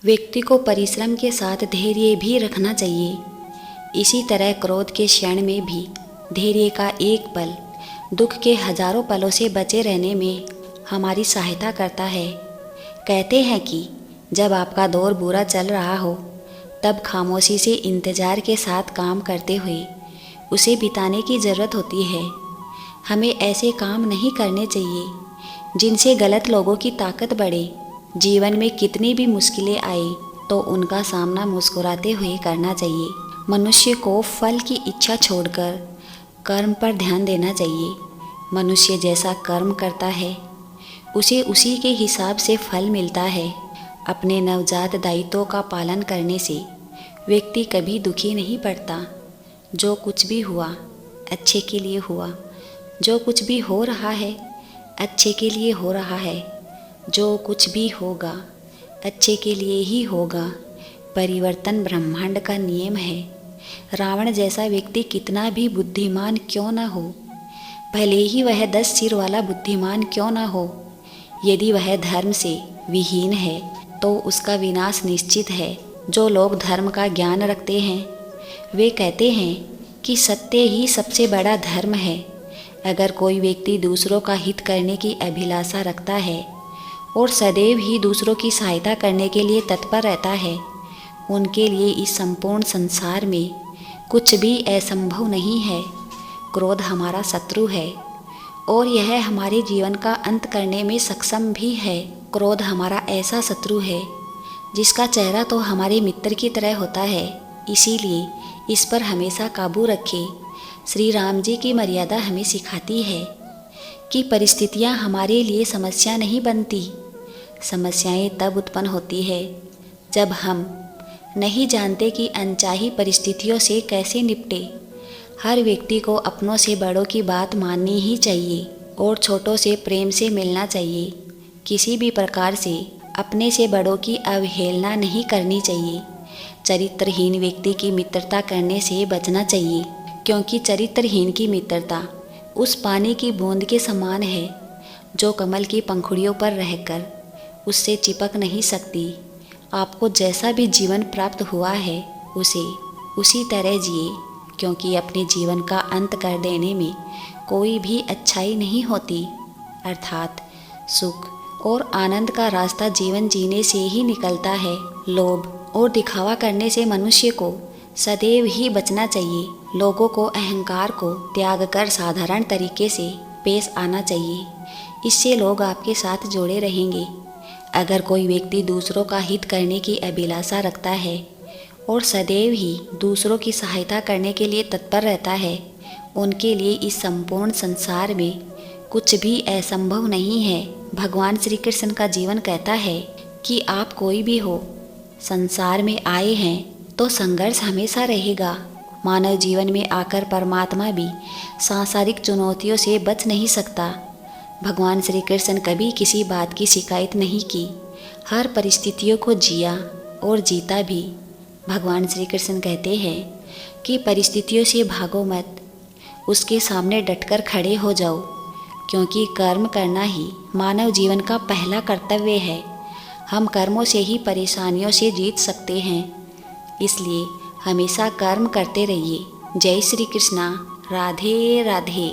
व्यक्ति को परिश्रम के साथ धैर्य भी रखना चाहिए। इसी तरह क्रोध के क्षण में भी धैर्य का एक पल दुख के हजारों पलों से बचे रहने में हमारी सहायता करता है। कहते हैं कि जब आपका दौर बुरा चल रहा हो तब खामोशी से इंतज़ार के साथ काम करते हुए उसे बिताने की ज़रूरत होती है। हमें ऐसे काम नहीं करने चाहिए जिनसे गलत लोगों की ताकत बढ़े। जीवन में कितनी भी मुश्किलें आए तो उनका सामना मुस्कुराते हुए करना चाहिए। मनुष्य को फल की इच्छा छोड़कर कर्म पर ध्यान देना चाहिए। मनुष्य जैसा कर्म करता है उसे उसी के हिसाब से फल मिलता है। अपने नवजात दायित्वों का पालन करने से व्यक्ति कभी दुखी नहीं पड़ता। जो कुछ भी हुआ अच्छे के लिए हुआ, जो कुछ भी हो रहा है अच्छे के लिए हो रहा है, जो कुछ भी होगा अच्छे के लिए ही होगा। परिवर्तन ब्रह्मांड का नियम है। रावण जैसा व्यक्ति कितना भी बुद्धिमान क्यों न हो, भले ही वह 10 सिर वाला बुद्धिमान क्यों न हो, यदि वह धर्म से विहीन है तो उसका विनाश निश्चित है। जो लोग धर्म का ज्ञान रखते हैं वे कहते हैं कि सत्य ही सबसे बड़ा धर्म है। अगर कोई व्यक्ति दूसरों का हित करने की अभिलाषा रखता है और सदैव ही दूसरों की सहायता करने के लिए तत्पर रहता है, उनके लिए इस संपूर्ण संसार में कुछ भी असंभव नहीं है। क्रोध हमारा शत्रु है और यह हमारे जीवन का अंत करने में सक्षम भी है। क्रोध हमारा ऐसा शत्रु है जिसका चेहरा तो हमारे मित्र की तरह होता है, इसीलिए इस पर हमेशा काबू रखें। श्री राम जी की मर्यादा हमें सिखाती है कि परिस्थितियाँ हमारे लिए समस्या नहीं बनती। समस्याएं तब उत्पन्न होती है जब हम नहीं जानते कि अनचाही परिस्थितियों से कैसे निपटे। हर व्यक्ति को अपनों से बड़ों की बात माननी ही चाहिए और छोटों से प्रेम से मिलना चाहिए। किसी भी प्रकार से अपने से बड़ों की अवहेलना नहीं करनी चाहिए। चरित्रहीन व्यक्ति की मित्रता करने से बचना चाहिए, क्योंकि चरित्रहीन की मित्रता उस पानी की बूंद के समान है जो कमल की पंखुड़ियों पर रहकर उससे चिपक नहीं सकती। आपको जैसा भी जीवन प्राप्त हुआ है उसे उसी तरह जिए, क्योंकि अपने जीवन का अंत कर देने में कोई भी अच्छाई नहीं होती। अर्थात सुख और आनंद का रास्ता जीवन जीने से ही निकलता है। लोभ और दिखावा करने से मनुष्य को सदैव ही बचना चाहिए। लोगों को अहंकार को त्याग कर साधारण तरीके से पेश आना चाहिए। इससे लोग आपके साथ जुड़े रहेंगे। अगर कोई व्यक्ति दूसरों का हित करने की अभिलाषा रखता है और सदैव ही दूसरों की सहायता करने के लिए तत्पर रहता है, उनके लिए इस संपूर्ण संसार में कुछ भी असंभव नहीं है। भगवान श्री कृष्ण का जीवन कहता है कि आप कोई भी हो, संसार में आए हैं तो संघर्ष हमेशा रहेगा। मानव जीवन में आकर परमात्मा भी सांसारिक चुनौतियों से बच नहीं सकता। भगवान श्री कृष्ण कभी किसी बात की शिकायत नहीं की, हर परिस्थितियों को जिया और जीता भी। भगवान श्री कृष्ण कहते हैं कि परिस्थितियों से भागो मत, उसके सामने डटकर खड़े हो जाओ, क्योंकि कर्म करना ही मानव जीवन का पहला कर्तव्य है। हम कर्मों से ही परेशानियों से जीत सकते हैं, इसलिए हमेशा कर्म करते रहिए। जय श्री कृष्णा। राधे राधे।